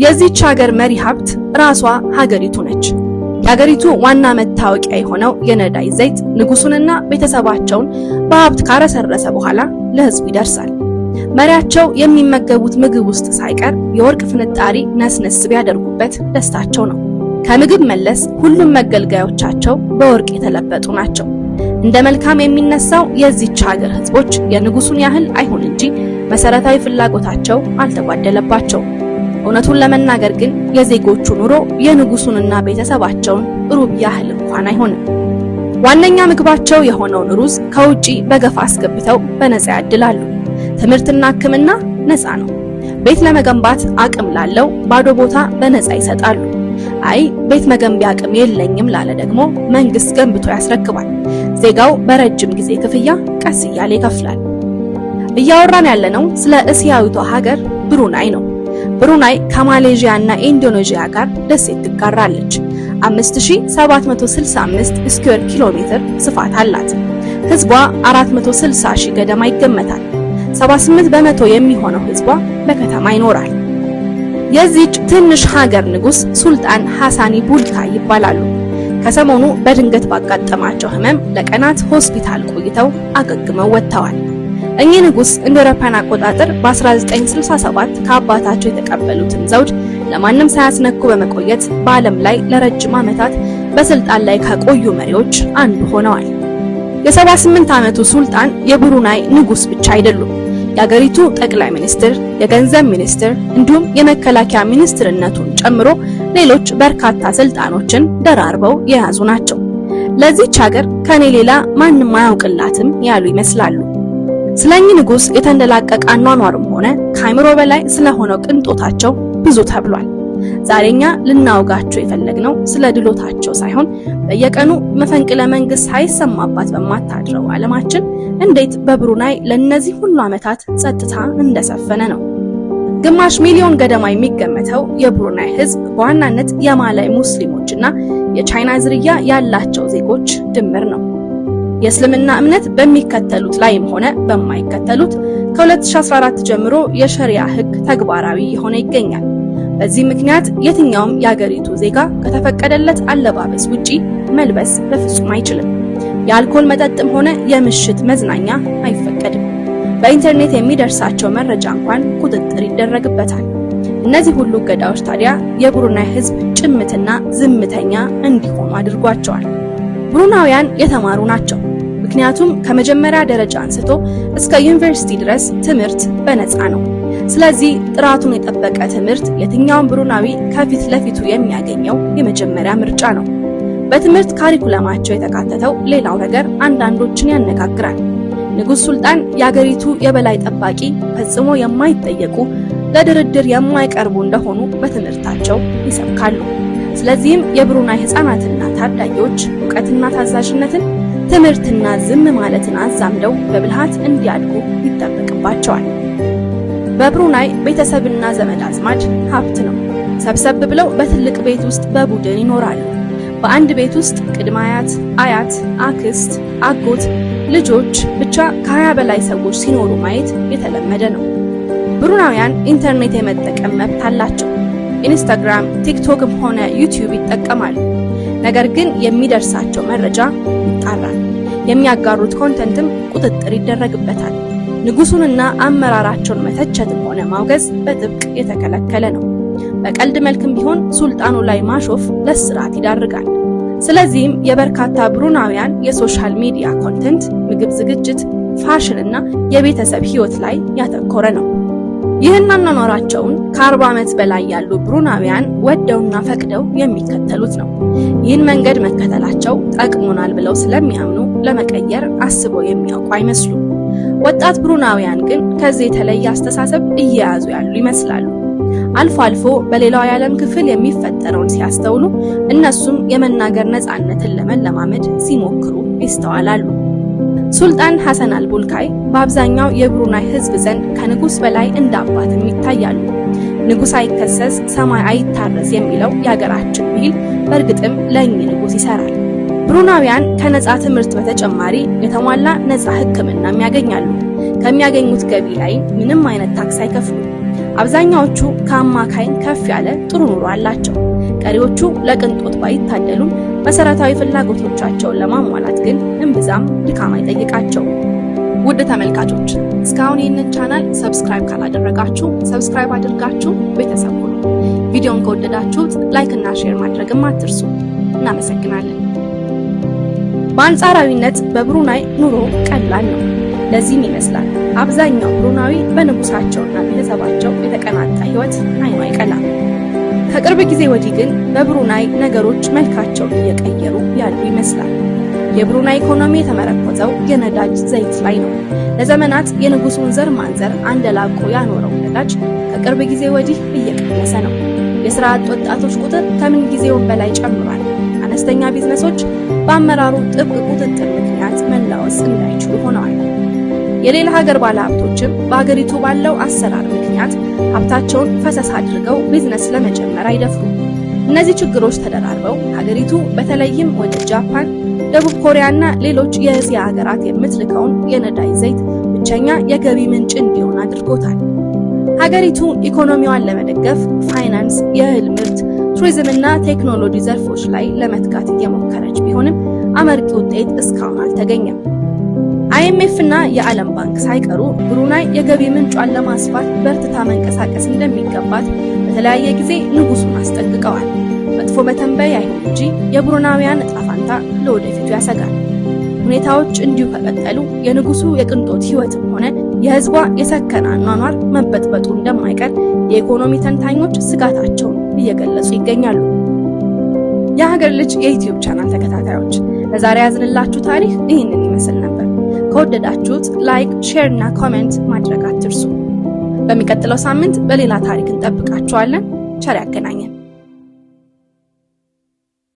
የዚህች ሀገር መሪ ሀብት ራሷ ሀገሪቱ ነች። የሀገሪቱ ዋና መታወቂያ የሆነው የነዳጅ ዘይት ንጉሱንና ቤተሰባቸውን በሀብት ካረሰረሰ በኋላ ለህዝብ ይደርሳል። መሪያቸው የሚመገቡት ምግብ ውስጥ ሳይቀር የወርቅ ፍንጣሪ ነስነስ ቢያደርጉበት ደስታቸው ነው። ከምግብ መለስ ሁሉም መገልገያዎቻቸው በወርቅ የተለበጡ ናቸው። እንደ መልካም የሚነሳው የዚህች ሀገር ህዝቦች የንጉሱን ያህል አይሆን እንጂ መሰረታዊ ፍላጎታቸው አልተጓደለባቸውም። እውነቱን ለመናገር ግን የዜጎቹ ኑሮ የንጉሱንና ቤተሰባቸውን ሩብ ያህል እንኳን አይሆንም። ዋነኛ ምግባቸው የሆነውን ሩዝ ከውጪ በገፋ አስገብተው በነፃ ያድላሉ። ትምህርትና ሕክምና ነፃ ነው። ቤት ለመገንባት አቅም ላለው ባዶ ቦታ በነፃ ይሰጣሉ። አይ ቤት መገንቢያ አቅም የለኝም ላለ ደግሞ መንግስት ገንብቶ ያስረክባል። ዜጋው በረጅም ጊዜ ክፍያ ቀስ እያለ ይከፍላል። እያወራን ያለነው ስለ እስያዊቷ ሀገር ብሩናይ ነው። ብሩናይ ከማሌዥያ እና ኢንዶኔዥያ ጋር ደሴት ትጋራለች። 5765 ስኩዌር ኪሎ ሜትር ስፋት አላት። ህዝቧ 460 ሺህ ገደማ ይገመታል። 78 በመቶ የሚሆነው ህዝቧ በከተማ ይኖራል። የዚህች ትንሽ ሀገር ንጉስ ሱልጣን ሐሳኒ ቡልካይ ይባላሉ። ከሰሞኑ በድንገት ባጋጠማቸው ህመም ለቀናት ሆስፒታል ቆይተው አገግመው ወጥተዋል። እኚህ ንጉስ እንደ አውሮፓውያን አቆጣጠር በ1967 ከአባታቸው የተቀበሉትን ዘውድ ለማንም ሳያስነኩ በመቆየት በዓለም ላይ ለረጅም ዓመታት በስልጣን ላይ ከቆዩ መሪዎች አንዱ ሆነዋል። የ78 ዓመቱ ሱልጣን የብሩናይ ንጉስ ብቻ አይደሉም። የሀገሪቱ ጠቅላይ ሚኒስትር፣ የገንዘብ ሚኒስትር እንዲሁም የመከላከያ ሚኒስትርነቱን ጨምሮ ሌሎች በርካታ ስልጣኖችን ደራርበው የያዙ ናቸው። ለዚህች ሀገር ከኔ ሌላ ማንም አያውቅላትም ያሉ ይመስላሉ። ስለኚህ ንጉስ የተንደላቀቀ አኗኗርም ሆነ ከአይምሮ በላይ ስለሆነው ቅንጦታቸው ብዙ ተብሏል። ዛሬኛ ልናወጋቸው የፈለግነው ስለ ድሎታቸው ሳይሆን በየቀኑ መፈንቅለ መንግስት ሳይሰማባት በማታድረው ዓለማችን እንዴት በብሩናይ ለነዚህ ሁሉ ዓመታት ጸጥታ እንደሰፈነ ነው። ግማሽ ሚሊዮን ገደማ የሚገመተው የብሩናይ ህዝብ በዋናነት የማላይ ሙስሊሞችና የቻይና ዝርያ ያላቸው ዜጎች ድምር ነው። የእስልምና እምነት በሚከተሉት ላይም ሆነ በማይከተሉት ከ2014 ጀምሮ የሸሪዓ ህግ ተግባራዊ የሆነ ይገኛል። በዚህ ምክንያት የትኛውም የሀገሪቱ ዜጋ ከተፈቀደለት አለባበስ ውጪ መልበስ በፍጹም አይችልም። የአልኮል መጠጥም ሆነ የምሽት መዝናኛ አይፈቀድም። በኢንተርኔት የሚደርሳቸው መረጃ እንኳን ቁጥጥር ይደረግበታል። እነዚህ ሁሉ እገዳዎች ታዲያ የብሩናይ ህዝብ ጭምትና ዝምተኛ እንዲሆኑ አድርጓቸዋል። ብሩናውያን የተማሩ ናቸው። ምክንያቱም ከመጀመሪያ ደረጃ አንስቶ እስከ ዩኒቨርሲቲ ድረስ ትምህርት በነፃ ነው። ስለዚህ ጥራቱን የጠበቀ ትምህርት የትኛውም ብሩናዊ ከፊት ለፊቱ የሚያገኘው የመጀመሪያ ምርጫ ነው። በትምህርት ካሪኩለማቸው የተካተተው ሌላው ነገር አንዳንዶችን ያነጋግራል። ንጉስ ሱልጣን የአገሪቱ የበላይ ጠባቂ፣ ፈጽሞ የማይጠየቁ፣ ለድርድር የማይቀርቡ እንደሆኑ በትምህርታቸው ይሰብካሉ። ስለዚህም የብሩናይ ህፃናትና ታዳጊዎች ዕውቀትና ታዛዥነትን፣ ትምህርትና ዝም ማለትን አዛምደው በብልሃት እንዲያድጉ ይጠበቅባቸዋል። በብሩናይ ቤተሰብና ዘመድ አዝማድ ሀብት ነው። ሰብሰብ ብለው በትልቅ ቤት ውስጥ በቡድን ይኖራሉ። በአንድ ቤት ውስጥ ቅድመ አያት፣ አያት፣ አክስት፣ አጎት፣ ልጆች ብቻ ከ20 በላይ ሰዎች ሲኖሩ ማየት የተለመደ ነው። ብሩናውያን ኢንተርኔት የመጠቀም መብት አላቸው። ኢንስታግራም፣ ቲክቶክም ሆነ ዩቲዩብ ይጠቀማሉ። ነገር ግን የሚደርሳቸው መረጃ ይጣራል። የሚያጋሩት ኮንተንትም ቁጥጥር ይደረግበታል። ንጉሱንና አመራራቸውን መተቸትም ሆነ ማውገዝ በጥብቅ የተከለከለ ነው። በቀልድ መልክም ቢሆን ሱልጣኑ ላይ ማሾፍ ለስራት ይዳርጋል። ስለዚህም የበርካታ ብሩናውያን የሶሻል ሚዲያ ኮንተንት ምግብ ዝግጅት፣ ፋሽን እና የቤተሰብ ህይወት ላይ ያተኮረ ነው። ይህን አኗኗራቸውን ከ40 ዓመት በላይ ያሉ ብሩናውያን ወደውና ፈቅደው የሚከተሉት ነው። ይህን መንገድ መከተላቸው ጠቅሞናል ብለው ስለሚያምኑ ለመቀየር አስበው የሚያውቁ አይመስሉም። ወጣት ብሩናውያን ግን ከዚህ የተለየ አስተሳሰብ እየያዙ ያሉ ይመስላሉ። አልፎ አልፎ በሌላው የዓለም ክፍል የሚፈጠረውን ሲያስተውሉ እነሱም የመናገር ነፃነትን ለመለማመድ ሲሞክሩ ይስተዋላሉ። ሱልጣን ሐሰን አልቡልካይ በአብዛኛው የብሩናይ ህዝብ ዘንድ ከንጉስ በላይ እንደ አባትም ይታያሉ። ንጉስ አይከሰስ ሰማይ አይታረስ የሚለው የሀገራችን ብሂል በእርግጥም ለእኚህ ንጉስ ይሰራል። ብሩናውያን ከነፃ ትምህርት በተጨማሪ የተሟላ ነፃ ሕክምናም ያገኛሉ። ከሚያገኙት ገቢ ላይ ምንም አይነት ታክስ አይከፍሉም። አብዛኛዎቹ ከአማካኝ ከፍ ያለ ጥሩ ኑሮ አላቸው። ቀሪዎቹ ለቅንጦት ባይታደሉም መሰረታዊ ፍላጎቶቻቸውን ለማሟላት ግን እምብዛም ድካም አይጠይቃቸውም። ውድ ተመልካቾች እስካሁን ይህንን ቻናል ሰብስክራይብ ካላደረጋችሁ ሰብስክራይብ አድርጋችሁ ቤተሰብ ሁኑ። ቪዲዮን ከወደዳችሁት ላይክ እና ሼር ማድረግም አትርሱ። እናመሰግናለን። በአንጻራዊነት በብሩናይ ኑሮ ቀላል ነው። ለዚህም ይመስላል አብዛኛው ብሩናዊ በንጉሳቸውና ቤተሰባቸው የተቀናጣ ህይወት አይኑ አይቀላም። ከቅርብ ጊዜ ወዲህ ግን በብሩናይ ነገሮች መልካቸውን እየቀየሩ ያሉ ይመስላል። የብሩናይ ኢኮኖሚ የተመረኮዘው የነዳጅ ዘይት ላይ ነው። ለዘመናት የንጉሱን ዘር ማንዘር አንደላቆ ያኖረው ነዳጅ ከቅርብ ጊዜ ወዲህ እየቀነሰ ነው። የሥራ አጥ ወጣቶች ቁጥር ከምን ጊዜውም በላይ ጨምሯል። አነስተኛ ቢዝነሶች በአመራሩ ጥብቅ ቁጥጥር ምክንያት መላወስ እንዳይችሉ ሆነዋል። የሌላ ሀገር ባለሀብቶችም በአገሪቱ ባለው አሰራር ምክንያት ሀብታቸውን ፈሰስ አድርገው ቢዝነስ ለመጀመር አይደፍሩም። እነዚህ ችግሮች ተደራርበው ሀገሪቱ በተለይም ወደ ጃፓን፣ ደቡብ ኮሪያና ሌሎች የእስያ ሀገራት የምትልከውን የነዳጅ ዘይት ብቸኛ የገቢ ምንጭ እንዲሆን አድርጎታል። ሀገሪቱ ኢኮኖሚዋን ለመደገፍ ፋይናንስ፣ የእህል ምርት፣ ቱሪዝምና ቴክኖሎጂ ዘርፎች ላይ ለመትጋት እየሞከረች ቢሆንም አመርቂ ውጤት እስካሁን አልተገኘም። IMF እና የዓለም ባንክ ሳይቀሩ ብሩናይ የገቢ ምንጯን ለማስፋት በርትታ መንቀሳቀስ እንደሚገባት በተለያየ ጊዜ ንጉሱን አስጠንቅቀዋል። መጥፎ መተንበይ አይሁን እንጂ የብሩናውያን ዕጣ ፈንታ ለወደፊቱ ያሰጋል። ሁኔታዎች እንዲሁ ከቀጠሉ የንጉሱ የቅንጦት ህይወትም ሆነ የህዝቧ የሰከነ አኗኗር መበጥበጡ እንደማይቀር የኢኮኖሚ ተንታኞች ስጋታቸውን እየገለጹ ይገኛሉ። የሀገር ልጅ የዩቲዩብ ቻናል ተከታታዮች ለዛሬ ያዝንላችሁ ታሪክ ይህንን ይመስል ነበር። ከወደዳችሁት ላይክ፣ ሼር እና ኮሜንት ማድረግ አትርሱ። በሚቀጥለው ሳምንት በሌላ ታሪክ እንጠብቃችኋለን። ቸር ያገናኘን።